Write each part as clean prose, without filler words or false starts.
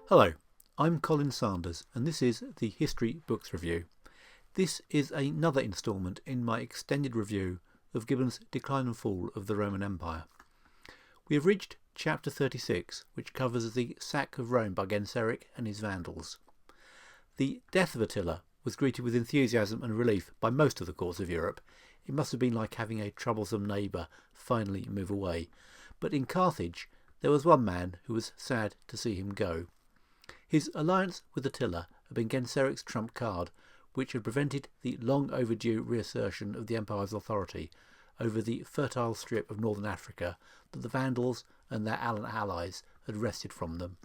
Hello, I'm Colin Sanders and this is the History Books Review. This is another instalment in my extended review of Gibbon's Decline and Fall of the Roman Empire. We have reached chapter 36, which covers the sack of Rome by Genseric and his Vandals. The death of Attila was greeted with enthusiasm and relief by most of the courts of Europe. It must have been like having a troublesome neighbour finally move away. But in Carthage there was one man who was sad to see him go. His alliance with Attila had been Genseric's trump card, which had prevented the long overdue reassertion of the empire's authority over the fertile strip of northern Africa that the Vandals and their allies had wrested from them.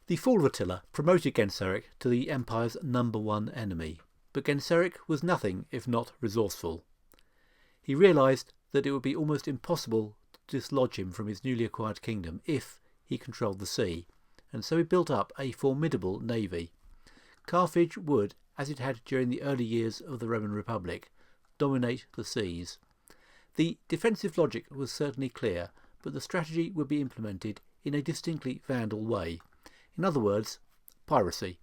The fall of Attila promoted Genseric to the empire's #1 enemy, but Genseric was nothing if not resourceful. He realised that it would be almost impossible to dislodge him from his newly acquired kingdom if he controlled the sea, and so he built up a formidable navy. Carthage would, as it had during the early years of the Roman Republic, dominate the seas. The defensive logic was certainly clear, but the strategy would be implemented in a distinctly Vandal way. In other words, piracy.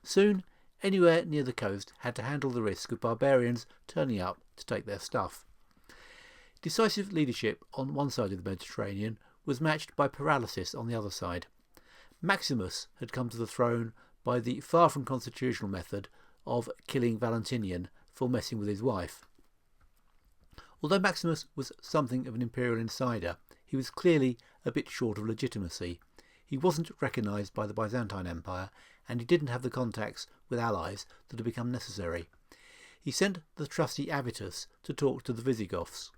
Soon, anywhere near the coast had to handle the risk of barbarians turning up to take their stuff. Decisive leadership on one side of the Mediterranean was matched by paralysis on the other side. Maximus had come to the throne by the far from constitutional method of killing Valentinian for messing with his wife. Although Maximus was something of an imperial insider, he was clearly a bit short of legitimacy. He wasn't recognised by the Byzantine Empire, and he didn't have the contacts with allies that had become necessary. He sent the trusty Avitus to talk to the Visigoths.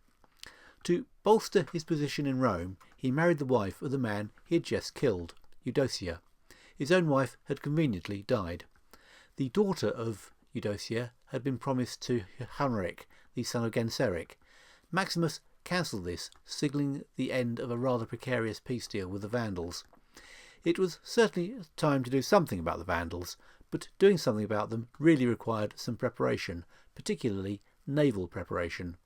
To bolster his position in Rome, he married the wife of the man he had just killed, Eudocia. His own wife had conveniently died. The daughter of Eudocia had been promised to Genseric, the son of Genseric. Maximus cancelled this, signalling the end of a rather precarious peace deal with the Vandals. It was certainly time to do something about the Vandals, but doing something about them really required some preparation, particularly naval preparation.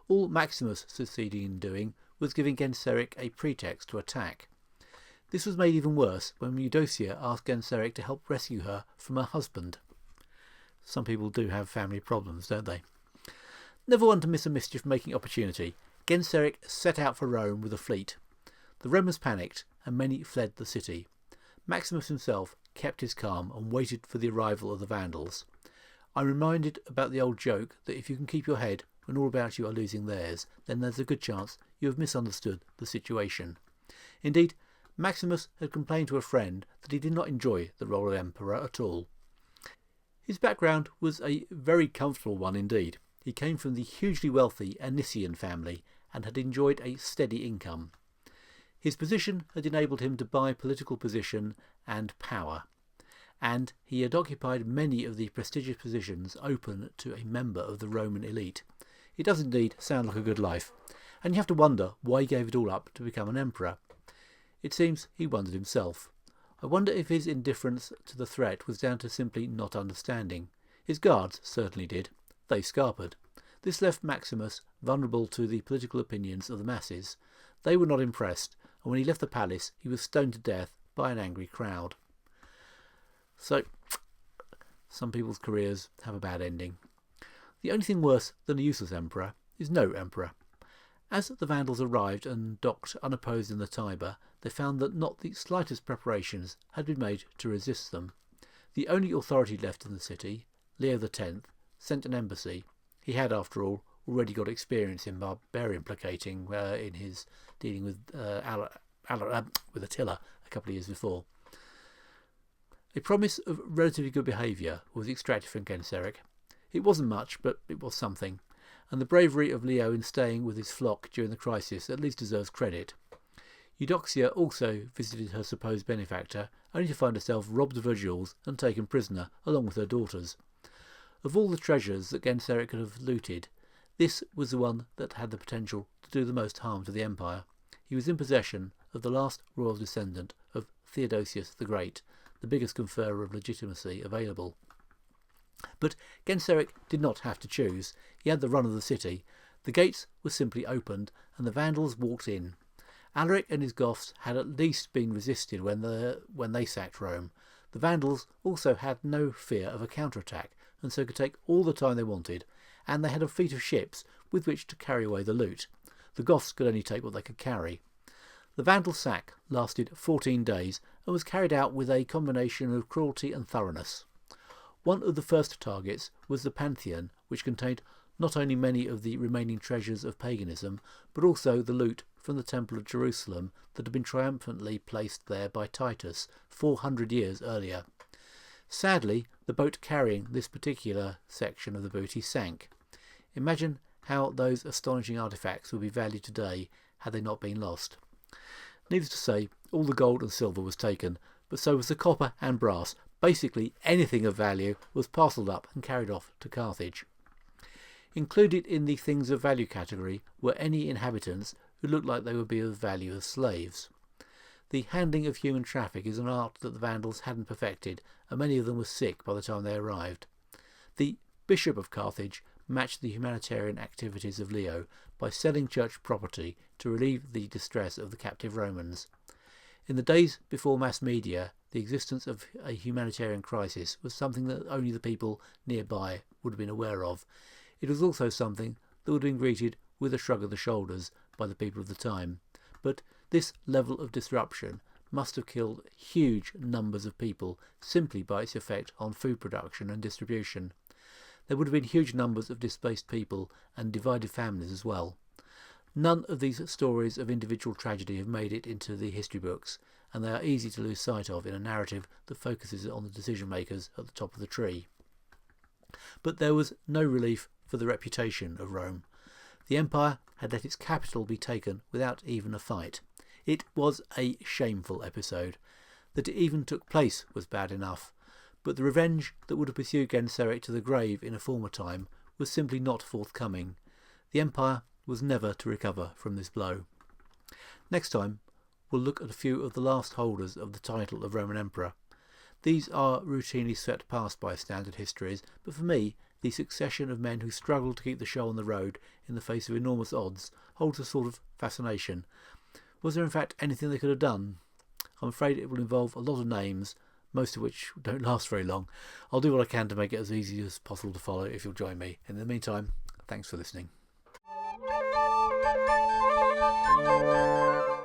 All Maximus succeeded in doing was giving Genseric a pretext to attack. This was made even worse when Eudocia asked Genseric to help rescue her from her husband. Some people do have family problems, don't they? Never one to miss a mischief-making opportunity, Genseric set out for Rome with a fleet. The Romans panicked, and many fled the city. Maximus himself kept his calm and waited for the arrival of the Vandals. I'm reminded about the old joke that if you can keep your head when all about you are losing theirs, then there's a good chance you have misunderstood the situation. Indeed, Maximus had complained to a friend that he did not enjoy the role of emperor at all. His background was a very comfortable one indeed. He came from the hugely wealthy Anician family and had enjoyed a steady income. His position had enabled him to buy political position and power, and he had occupied many of the prestigious positions open to a member of the Roman elite. It does indeed sound like a good life, and you have to wonder why he gave it all up to become an emperor. It seems he wondered himself. I wonder if his indifference to the threat was down to simply not understanding. His guards certainly did. They scarpered. This left Maximus vulnerable to the political opinions of the masses. They were not impressed, and when he left the palace he was stoned to death by an angry crowd. So, some people's careers have a bad ending. The only thing worse than a useless emperor is no emperor. As the Vandals arrived and docked unopposed in the Tiber, they found that not the slightest preparations had been made to resist them. The only authority left in the city, Leo X, sent an embassy. He had, after all, already got experience in barbarian placating in his dealing with Attila a couple of years before. A promise of relatively good behaviour was extracted from Genseric. It wasn't much, but it was something, and the bravery of Leo in staying with his flock during the crisis at least deserves credit. Eudocia also visited her supposed benefactor, only to find herself robbed of her jewels and taken prisoner, along with her daughters. Of all the treasures that Genseric could have looted, this was the one that had the potential to do the most harm to the empire. He was in possession of the last royal descendant of Theodosius the Great, the biggest conferrer of legitimacy available. But Genseric did not have to choose. He had the run of the city. The gates were simply opened, and the Vandals walked in. Alaric and his Goths had at least been resisted when they sacked Rome. The Vandals also had no fear of a counterattack, and so could take all the time they wanted, and they had a fleet of ships with which to carry away the loot. The Goths could only take what they could carry. The Vandal sack lasted 14 days and was carried out with a combination of cruelty and thoroughness. One of the first targets was the Pantheon, which contained not only many of the remaining treasures of paganism, but also the loot from the Temple of Jerusalem that had been triumphantly placed there by Titus 400 years earlier. Sadly, the boat carrying this particular section of the booty sank. Imagine how those astonishing artefacts would be valued today had they not been lost. Needless to say, all the gold and silver was taken, but so was the copper and brass. Basically, anything of value was parcelled up and carried off to Carthage. Included in the things of value category were any inhabitants who looked like they would be of value as slaves. The handling of human traffic is an art that the Vandals hadn't perfected, and many of them were sick by the time they arrived. The Bishop of Carthage matched the humanitarian activities of Leo by selling church property to relieve the distress of the captive Romans. In the days before mass media, the existence of a humanitarian crisis was something that only the people nearby would have been aware of. It was also something that would have been greeted with a shrug of the shoulders by the people of the time. But this level of disruption must have killed huge numbers of people simply by its effect on food production and distribution. There would have been huge numbers of displaced people and divided families as well. None of these stories of individual tragedy have made it into the history books, and they are easy to lose sight of in a narrative that focuses on the decision makers at the top of the tree. But there was no relief for the reputation of Rome. The empire had let its capital be taken without even a fight. It was a shameful episode. That it even took place was bad enough, but the revenge that would have pursued Genseric to the grave in a former time was simply not forthcoming. The empire was never to recover from this blow. Next time, we'll look at a few of the last holders of the title of Roman Emperor. These are routinely swept past by standard histories, but for me, the succession of men who struggled to keep the show on the road in the face of enormous odds holds a sort of fascination. Was there in fact anything they could have done? I'm afraid it will involve a lot of names, most of which don't last very long. I'll do what I can to make it as easy as possible to follow if you'll join me. In the meantime, thanks for listening.